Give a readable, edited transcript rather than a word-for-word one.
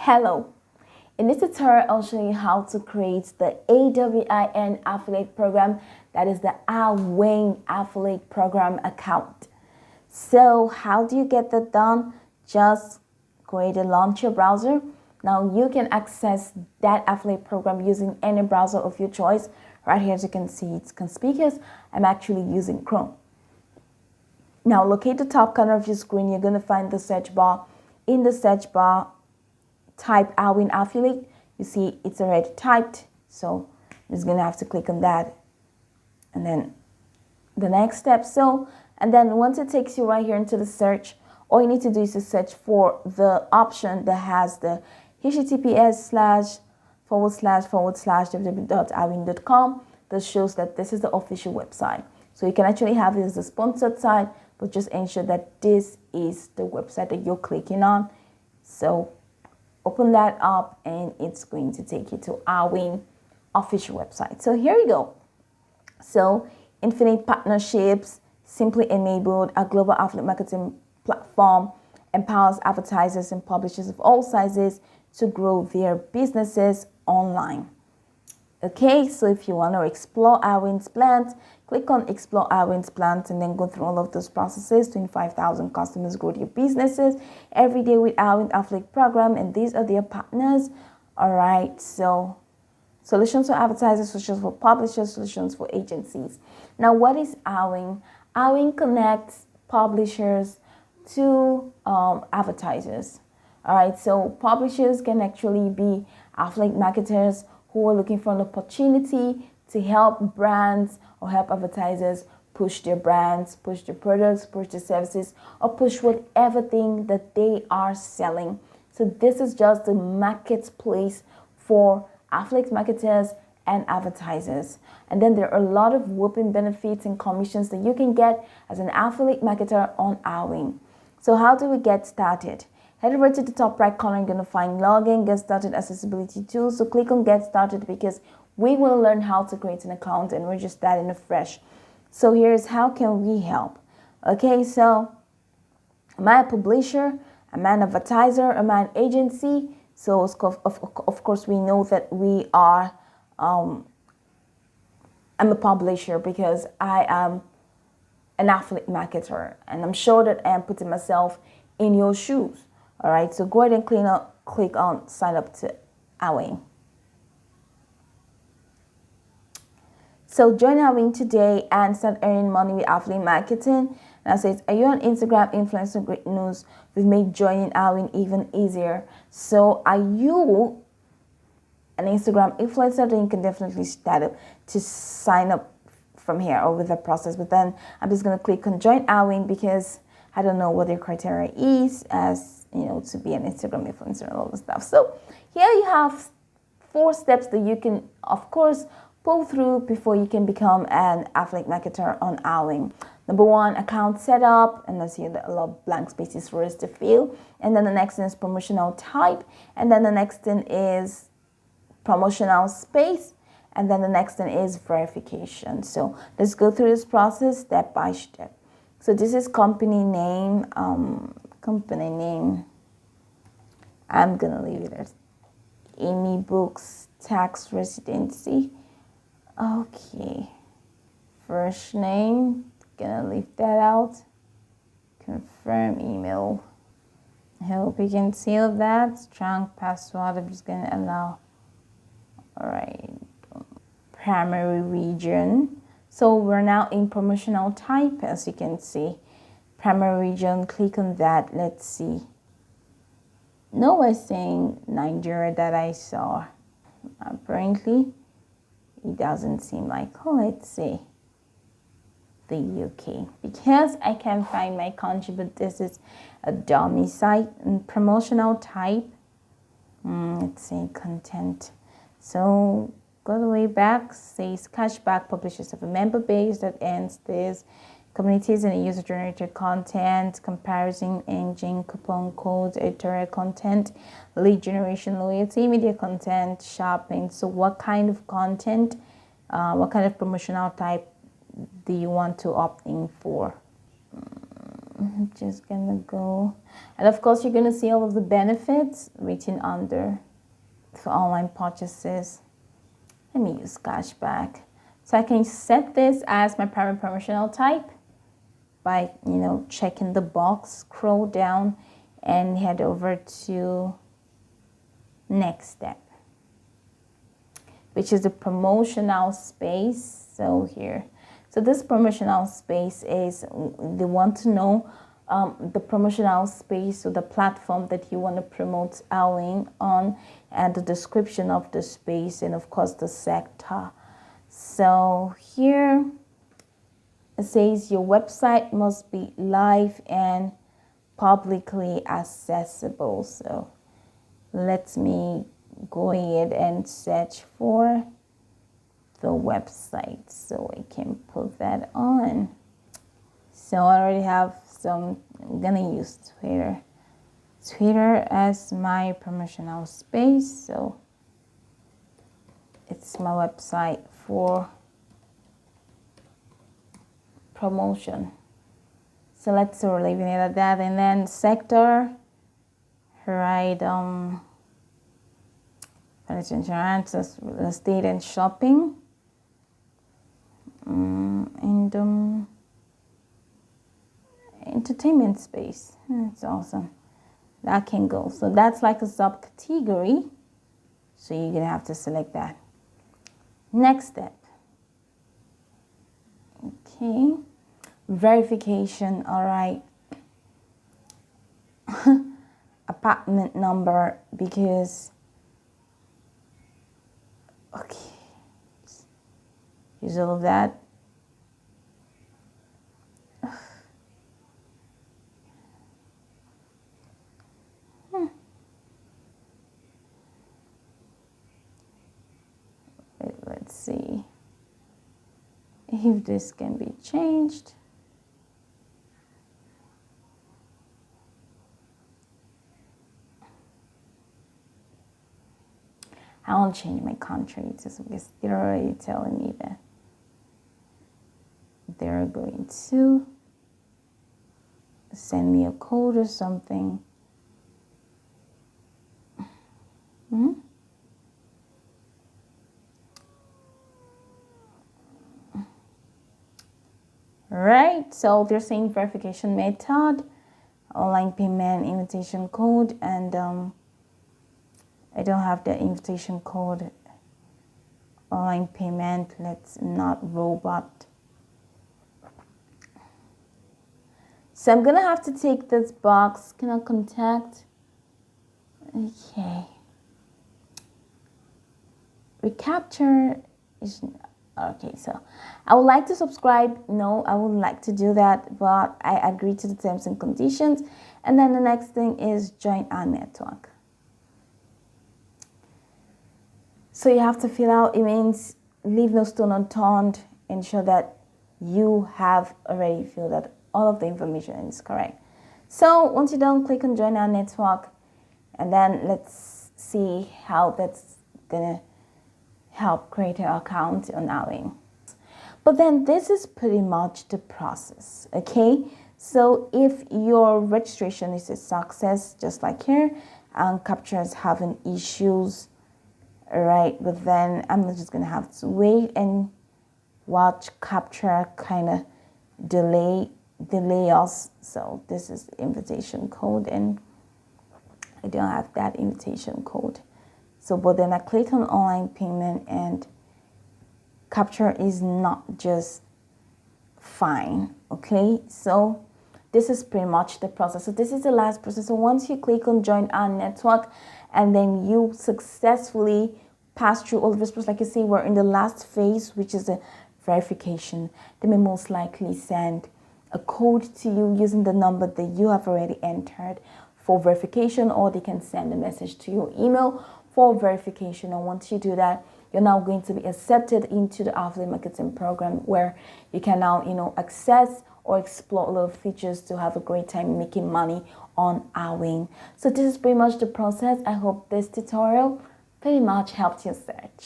Hello, in this tutorial I'll show you how to create the AWIN affiliate program, that is the AWIN affiliate program account. So how do you get that done? Just go ahead and launch your browser. Now you can access that affiliate program using any browser of your choice. Right here, as you can see, it's conspicuous. I'm actually using Chrome. Now locate the top corner of your screen. You're going to find the search bar. In the search bar, type AWIN affiliate. You see it's already typed, so I'm just going to have to click on that. And then the next step. And then once it takes you right here into the search, all you need to do is to search for the option that has the https://www.awin.com that shows that this is the official website. So you can actually have this as a sponsored site, but just ensure that this is the website that you're clicking on. So open that up and it's going to take you to AWIN official website. So here you go. So infinite partnerships, simply enabled, a global affiliate marketing platform empowers advertisers and publishers of all sizes to grow their businesses online. Okay, so if you want to explore AWIN's plans, click on explore AWIN's plans and then go through all of those processes. 25,000 customers, grow their businesses every day with AWIN affiliate program, and these are their partners. All right, so solutions for advertisers, solutions for publishers, solutions for agencies. Now, what is AWIN? AWIN connects publishers to advertisers. All right, so publishers can actually be affiliate marketers who are looking for an opportunity to help brands or help advertisers push their brands, push their products, push their services, or push whatever thing that they are selling. So this is just the marketplace for affiliate marketers and advertisers. And then there are a lot of whopping benefits and commissions that you can get as an affiliate marketer on AWIN. So how do we get started? Head over to the top right corner, you're going to find login, get started, accessibility tools. So click on get started because we will learn how to create an account and we're just starting afresh. So here's how can we help. Okay, so am I a publisher? Am I an advertiser? Am I an agency? So of course we know that we are, I'm a publisher because I am an affiliate marketer, and I'm sure that I am putting myself in your shoes. All right, so go ahead and click on sign up to AWIN. So join AWIN today and start earning money with affiliate marketing. And I said, are you an Instagram influencer? Great news. We've made joining AWIN even easier. So are you an Instagram influencer? Then you can definitely start up to sign up from here or with the process. But then I'm just going to click on join AWIN because I don't know what their criteria is as, you know, to be an Instagram influencer and all the stuff. So here you have 4 steps that you can, of course, pull through before you can become an affiliate marketer on AWIN. Number 1, account setup, and I see a lot of blank spaces for us to fill. And then the next thing is promotional type, and then the next thing is promotional space, and then the next thing is verification. So let's go through this process step by step. So this is company name. I'm gonna leave it as Amy Books Tax Residency. Okay, first name, gonna leave that out. Confirm email. I hope you can see that. Strong password, I'm just gonna allow. All right, primary region. So we're now in promotional type, as you can see. Primary region, click on that. Let's see. No, we're saying Nigeria that I saw. Apparently, it doesn't seem like, let's see, the UK. Because I can't find my country, but this is a dummy site. And promotional type, let's say content. So go the way back, says cashback, publishers have a member base that ends this. Communities and user-generated content, comparison engine, coupon codes, editorial content, lead generation, loyalty, media content, shopping. So what kind of content, what kind of promotional type do you want to opt in for? I'm just gonna go, and of course you're gonna see all of the benefits written under for online purchases. Let me use cashback. So I can set this as my primary promotional type by, checking the box, scroll down and head over to next step, which is the promotional space. So here, so this promotional space is, they want to know the promotional space, or the platform that you want to promote AWIN on, and the description of the space, and of course the sector. So here it says your website must be live and publicly accessible. So let me go ahead and search for the website so I can put that on. So I already have some. I'm gonna use Twitter as my promotional space. So it's my website for promotion. So let's leave it at that. And then sector, right? Financial insurance, real estate and shopping, and entertainment space. That's awesome. That can go. So that's like a subcategory. So you're gonna have to select that. Next step. Okay. Verification. All right. Apartment number, because okay. Use all of that. Let's see if this can be changed. I won't change my country just because they're already telling me that they're going to send me a code or something. Right, so they're saying verification method, online payment, invitation code, and I don't have the invitation code. Online payment, let's not robot. So I'm gonna have to take this box. Can I contact? Okay. Recapture is okay. So I would like to subscribe. No, I would like to do that, but I agree to the terms and conditions. And then the next thing is join our network. So you have to fill out, it means leave no stone unturned, ensure that you have already filled out all of the information is correct. So once you're done, click on join our network, and then let's see how that's gonna help create an account on AWIN. But then this is pretty much the process, okay? So if your registration is a success, just like here, and Capture is having issues, all right, but then I'm just gonna have to wait and watch Capture kind of delay us. So this is the invitation code, and I don't have that invitation code. So, but then I click on online payment, and Capture is not just fine, okay? So this is pretty much the process. So this is the last process. So once you click on join our network, and then you successfully pass through all of this process, like you see, we're in the last phase, which is the verification. They may most likely send a code to you using the number that you have already entered for verification, or they can send a message to your email for verification. And once you do that, you're now going to be accepted into the affiliate marketing program, where you can now, access or explore a lot of features to have a great time making money on AWIN. So this is pretty much the process. I hope this tutorial pretty much helped your search.